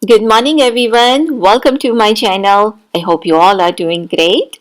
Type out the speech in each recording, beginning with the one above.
Good morning, everyone. Welcome to my channel. I hope you all are doing great.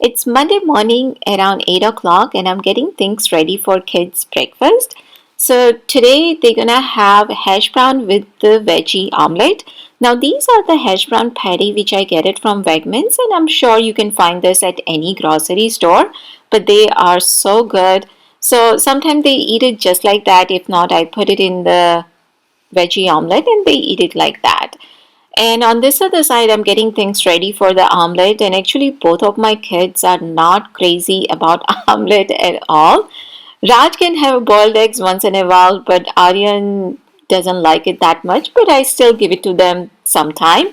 It's Monday morning around 8 o'clock, and I'm getting things ready for kids' breakfast. So, today they're gonna have hash brown with the veggie omelette. Now, these are the hash brown patty which I get it from Wegmans, and I'm sure you can find this at any grocery store, but they are so good. So, sometimes they eat it just like that. If not, I put it in the veggie omelette and they eat it like that. And on this other side, I'm getting things ready for the omelette. And actually, both of my kids are not crazy about omelette at all. Raj can have boiled eggs once in a while, but Aryan doesn't like it that much. But I still give it to them sometime.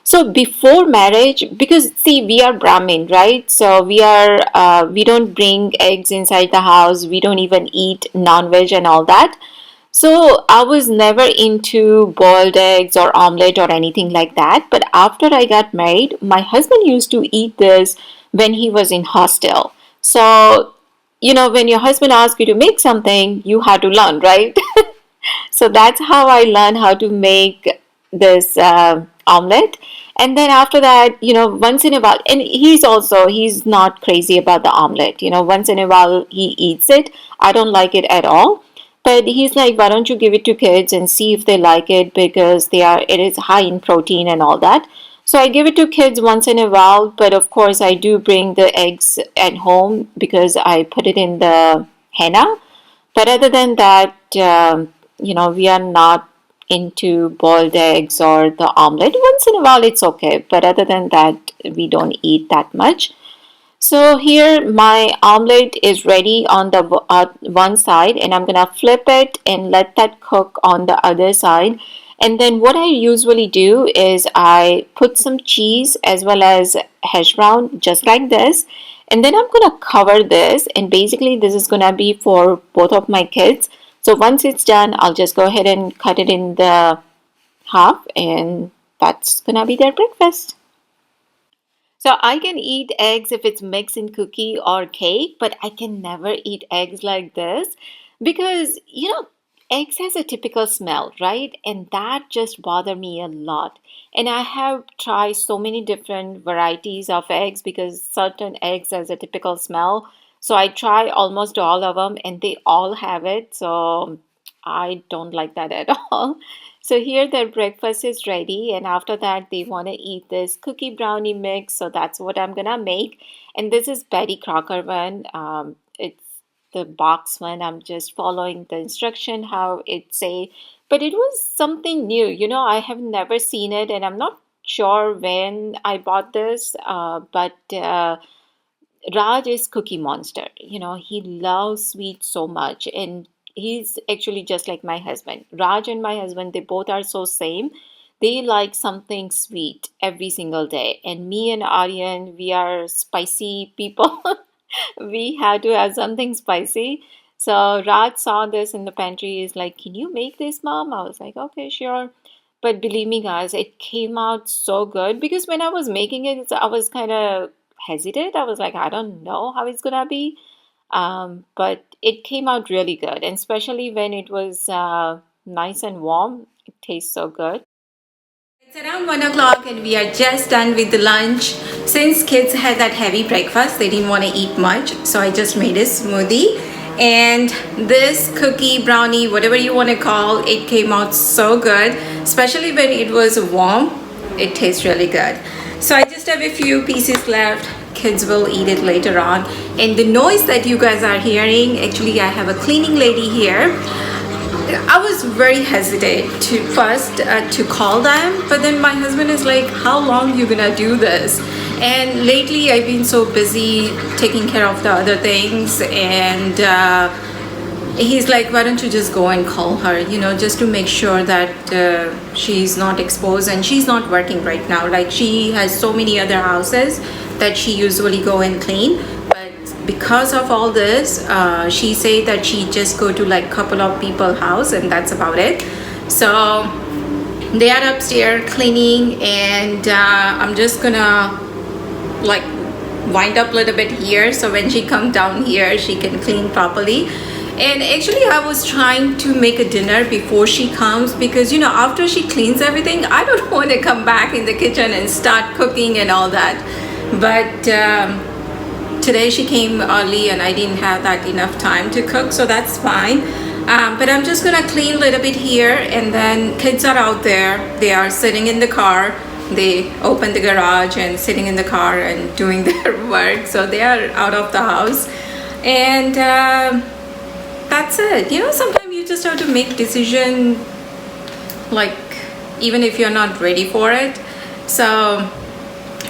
So before marriage, because see, we are Brahmin, right? So we don't bring eggs inside the house. We don't even eat non-veg and all that. So I was never into boiled eggs or omelette or anything like that. But after I got married, my husband used to eat this when he was in hostel. So, when your husband asks you to make something, you have to learn, right? So that's how I learned how to make this omelette. And then after that, once in a while, and he's not crazy about the omelette. Once in a while he eats it. I don't like it at all. But he's like, why don't you give it to kids and see if they like it because it is high in protein and all that. So I give it to kids once in a while, but of course I do bring the eggs at home because I put it in the henna. But other than that, we are not into boiled eggs or the omelette. Once in a while it's okay, but other than that, we don't eat that much. So here my omelette is ready on the one side, and I'm gonna flip it and let that cook on the other side. And then what I usually do is I put some cheese as well as hash brown just like this. And then I'm gonna cover this, and basically this is gonna be for both of my kids. So once it's done, I'll just go ahead and cut it in the half, and that's gonna be their breakfast. So I can eat eggs if it's mixed in cookie or cake, but I can never eat eggs like this because eggs has a typical smell, right? And that just bother me a lot. And I have tried so many different varieties of eggs because certain eggs has a typical smell. So I try almost all of them and they all have it. So I don't like that at all. So here their breakfast is ready, and after that they want to eat this cookie brownie mix. So that's what I'm gonna make. And this is Betty Crocker one. It's the box one. I'm just following the instruction how it say, but it was something new. I have never seen it, and I'm not sure when I bought this. But Raj is Cookie Monster. He loves sweets so much, and he's actually just like my husband. Raj and my husband, they both are so same. They like something sweet every single day. And me and Aryan, we are spicy people. We had to have something spicy. So Raj saw this in the pantry. He's like, "Can you make this, Mom?" I was like, "Okay, sure." But believe me, guys, it came out so good because when I was making it, I was kind of hesitant. I was like, I don't know how it's gonna be. But it came out really good, and especially when it was nice and warm, it tastes so good. It's around 1 o'clock, and we are just done with the lunch. Since kids had that heavy breakfast, they didn't want to eat much, so I just made a smoothie. And this cookie, brownie, whatever you want to call, it came out so good, especially when it was warm. It tastes really good. So I just have a few pieces left. Kids will eat it later on. And the noise that you guys are hearing, actually I have a cleaning lady here. I was very hesitant to first to call them, but then my husband is like, how long you gonna do this? And lately I've been so busy taking care of the other things, and he's like, why don't you just go and call her, just to make sure that she's not exposed, and she's not working right now. Like, she has so many other houses that she usually go and clean, but because of all this, she said that she just go to like couple of people house, and that's about it. So they are upstairs cleaning, and I'm just gonna like wind up a little bit here, so when she comes down here she can clean properly. And actually I was trying to make a dinner before she comes, because after she cleans everything, I don't want to come back in the kitchen and start cooking and all that. But today she came early and I didn't have that enough time to cook, so that's fine. But I'm just gonna clean a little bit here, and then kids are out there. They are sitting in the car. They open the garage and sitting in the car and doing their work, so they are out of the house. And that's it. Sometimes you just have to make decision, like even if you're not ready for it. So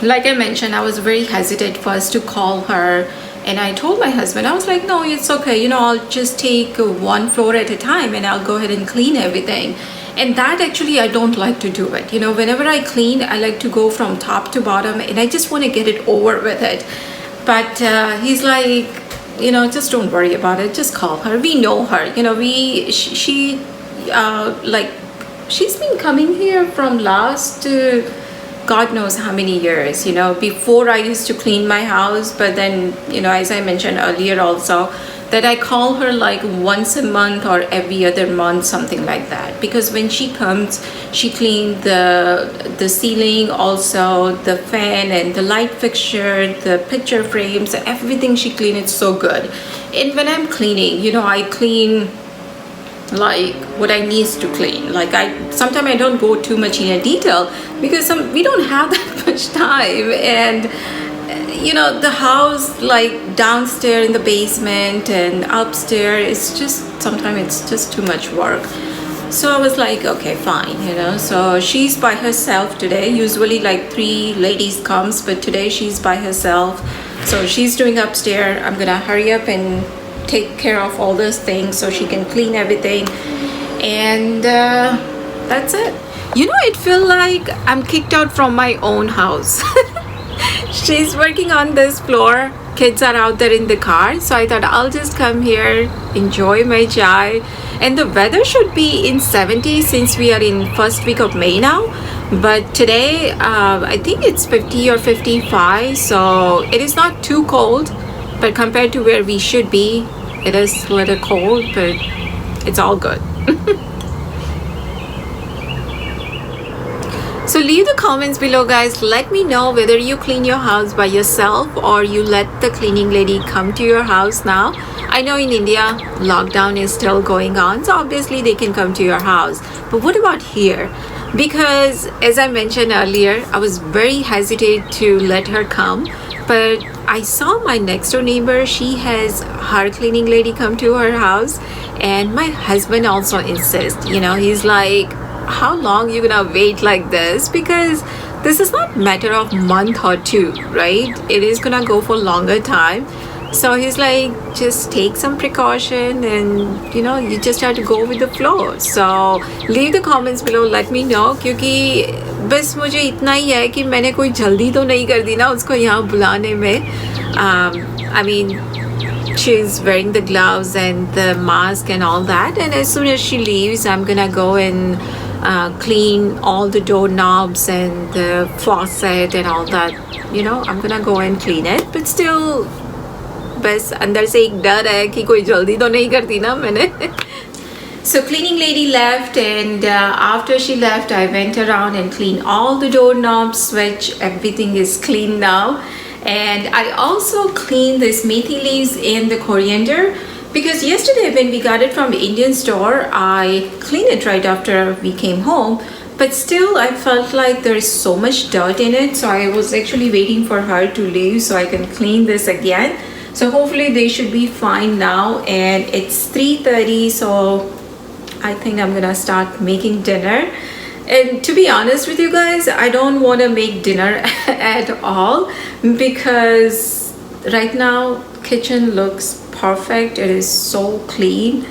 like I mentioned, I was very hesitant first to call her, and I told my husband, I was like, no, it's okay, I'll just take one floor at a time and I'll go ahead and clean everything. And that actually I don't like to do it. Whenever I clean, I like to go from top to bottom, and I just want to get it over with it. But he's like, just don't worry about it, just call her. We know her, she like, she's been coming here from last God knows how many years. Before I used to clean my house, but then as I mentioned earlier also, that I call her like once a month or every other month, something like that, because when she comes, she cleans the ceiling, also the fan and the light fixture, the picture frames, everything she cleans. It's so good. And when I'm cleaning, I clean like what I need to clean. Like sometimes I don't go too much in a detail, because we don't have that much time. And the house, like downstairs in the basement and upstairs, it's just sometimes it's just too much work. So I was like, okay, fine, so she's by herself today. Usually like 3 ladies comes, but today she's by herself, so she's doing upstairs. I'm gonna hurry up and take care of all those things so she can clean everything. And that's it. It feels like I'm kicked out from my own house. She's working on this floor, kids are out there in the car, so I thought I'll just come here, enjoy my chai. And the weather should be in 70 since we are in first week of May now, but today I think it's 50 or 55, so it is not too cold, but compared to where we should be, it is a little cold, but it's all good. So leave the comments below, guys. Let me know whether you clean your house by yourself or you let the cleaning lady come to your house now. I know in India, lockdown is still going on, so obviously they can come to your house. But what about here? Because as I mentioned earlier, I was very hesitant to let her come. But I saw my next door neighbor, she has her cleaning lady come to her house. And my husband also insists, he's like, how long you gonna wait like this? Because this is not matter of month or 2, right? It is gonna go for longer time. So he's like, just take some precaution, and you just have to go with the flow. So leave the comments below, let me know, क्योंकि बस मुझे इतना ही है कि मैंने कोई जल्दी तो नहीं कर दी ना उसको यहाँ बुलाने में. I mean, she's wearing the gloves and the mask and all that, and as soon as she leaves, I'm gonna go and clean all the doorknobs and the faucet and all that. I'm gonna go and clean it, but still बस अंदर से एक डर है कि कोई जल्दी तो नहीं करती ना मैंने. So cleaning lady left, and after she left, I went around and cleaned all the doorknobs, which everything is clean now. And I also cleaned this methi leaves and the coriander, because yesterday when we got it from the Indian store, I cleaned it right after we came home, but still I felt like there is so much dirt in it, so I was actually waiting for her to leave so I can clean this again. So hopefully they should be fine now, and it's 3:30, so I think I'm gonna start making dinner. And to be honest with you guys, I don't want to make dinner at all, because right now kitchen looks perfect. It is so clean.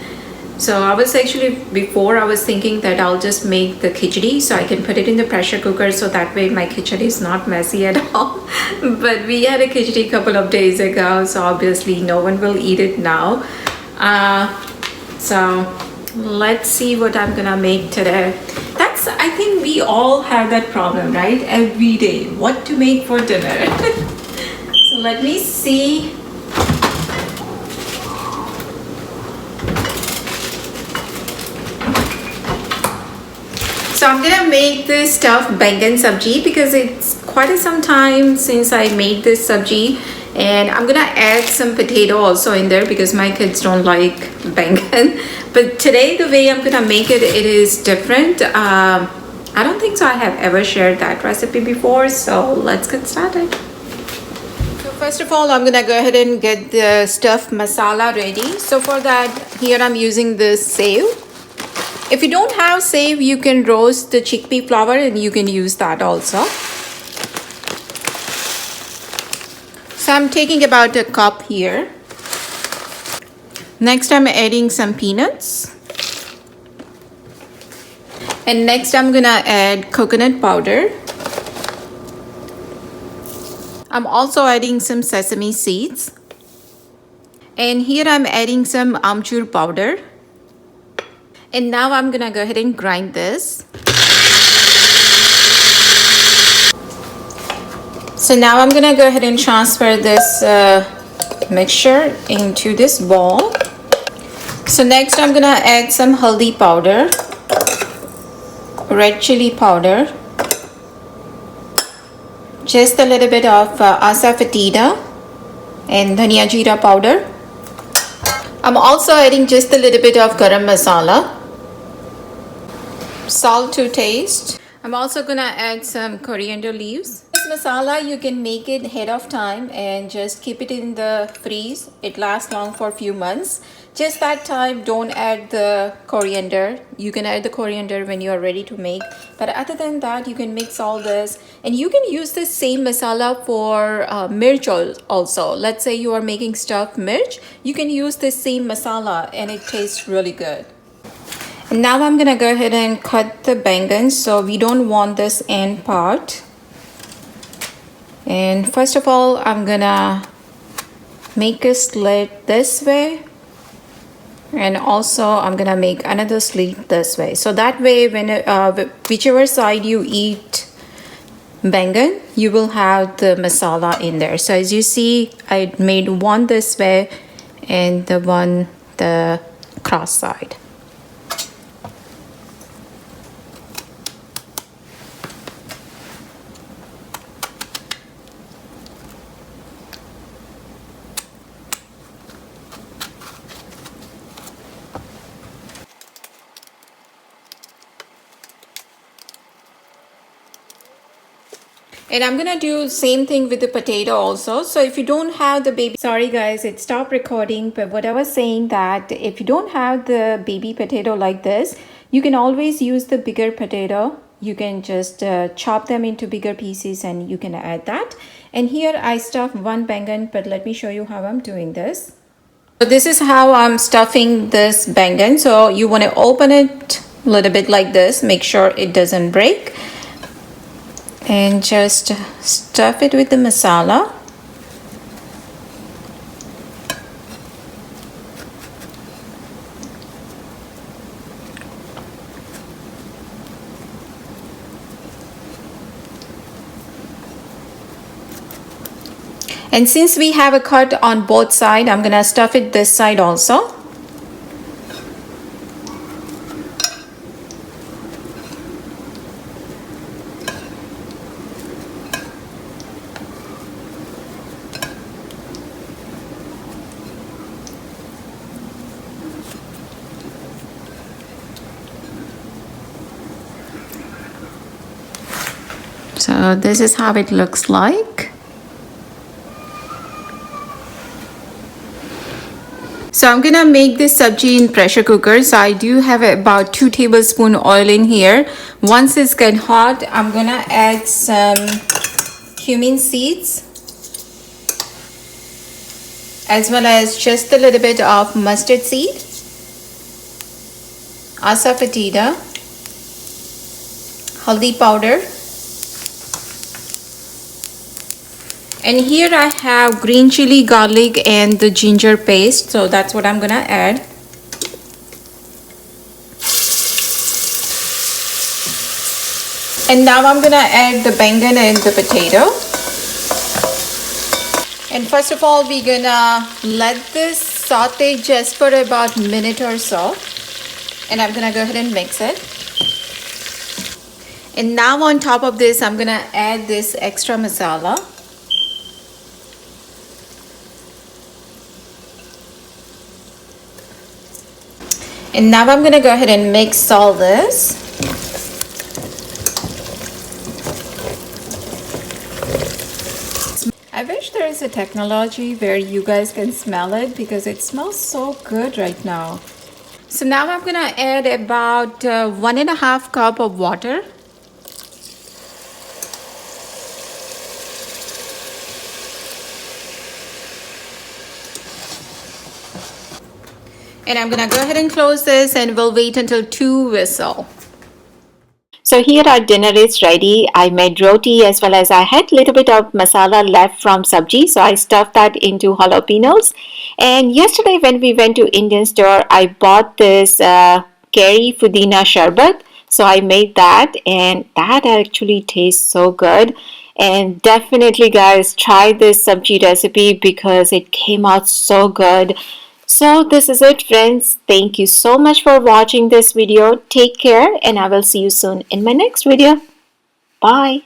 So I was actually, before I was thinking that I'll just make the khichdi so I can put it in the pressure cooker, so that way my kitchen is not messy at all. But we had a khichdi a couple of days ago, so obviously no one will eat it now. So let's see what I'm gonna make today. I think we all have that problem, right? Every day, what to make for dinner. So let me see. So I'm gonna make this stuffed Baingan Subji because it's quite some time since I made this Subji, and I'm gonna add some potato also in there because my kids don't like Baingan. But today the way I'm gonna make it, it is different. I don't think so I have ever shared that recipe before, so let's get started. So first of all, I'm gonna go ahead and get the stuffed masala ready. So for that, here I'm using this save. If you don't have save, you can roast the chickpea flour and you can use that also. So I'm taking about a cup here. Next I'm adding some peanuts. And next I'm gonna add coconut powder. I'm also adding some sesame seeds. And here I'm adding some amchur powder. And now I'm gonna go ahead and grind this. So now I'm gonna go ahead and transfer this mixture into this bowl. So next I'm gonna add some haldi powder, red chili powder, just a little bit of asafoetida and dhania jeera powder. I'm also adding just a little bit of garam masala, salt to taste. I'm also gonna add some coriander leaves. This masala, you can make it ahead of time and just keep it in the freeze. It lasts long for a few months. Just that time, don't add the coriander. You can add the coriander when you are ready to make. But other than that, you can mix all this. And you can use the same masala for mirch also. Let's say you are making stuffed mirch. You can use the same masala and it tastes really good. And now I'm gonna go ahead and cut the baingan, so we don't want this end part. And first of all, I'm gonna make a slit this way, and also I'm gonna make another slit this way. So that way, when whichever side you eat baingan, you will have the masala in there. So as you see, I made one this way and the one the cross side. And I'm gonna do same thing with the potato also. So if you don't have the baby, sorry guys, it stopped recording. But what I was saying, that if you don't have the baby potato like this, you can always use the bigger potato. You can just chop them into bigger pieces and you can add that. And here I stuffed one baingan, but let me show you how I'm doing this. So this is how I'm stuffing this baingan. So you want to open it a little bit like this, make sure it doesn't break. And just stuff it with the masala. And since we have a cut on both sides, I'm gonna stuff it this side also. So this is how it looks like. So I'm gonna make this sabji in pressure cooker. So I do have about 2 tablespoons oil in here. Once it's get hot, I'm gonna add some cumin seeds, as well as just a little bit of mustard seed, asafoetida, haldi powder. And here I have green chili, garlic and the ginger paste. So that's what I'm gonna add. And now I'm gonna add the baingan and the potato. And first of all, we're gonna let this saute just for about a minute or so. And I'm gonna go ahead and mix it. And now on top of this, I'm gonna add this extra masala. And now I'm gonna go ahead and mix all this. I wish there is a technology where you guys can smell it because it smells so good right now. So now I'm gonna add about 1.5 cup of water. And I'm gonna go ahead and close this and we'll wait until 2 whistles. So here our dinner is ready. I made roti as well as I had a little bit of masala left from sabji. So I stuffed that into jalapenos. And yesterday when we went to Indian store, I bought this curry pudina sharbat. So I made that and that actually tastes so good. And definitely guys, try this sabji recipe because it came out so good. So this is it friends. Thank you so much for watching this video. Take care and I will see you soon in my next video. Bye.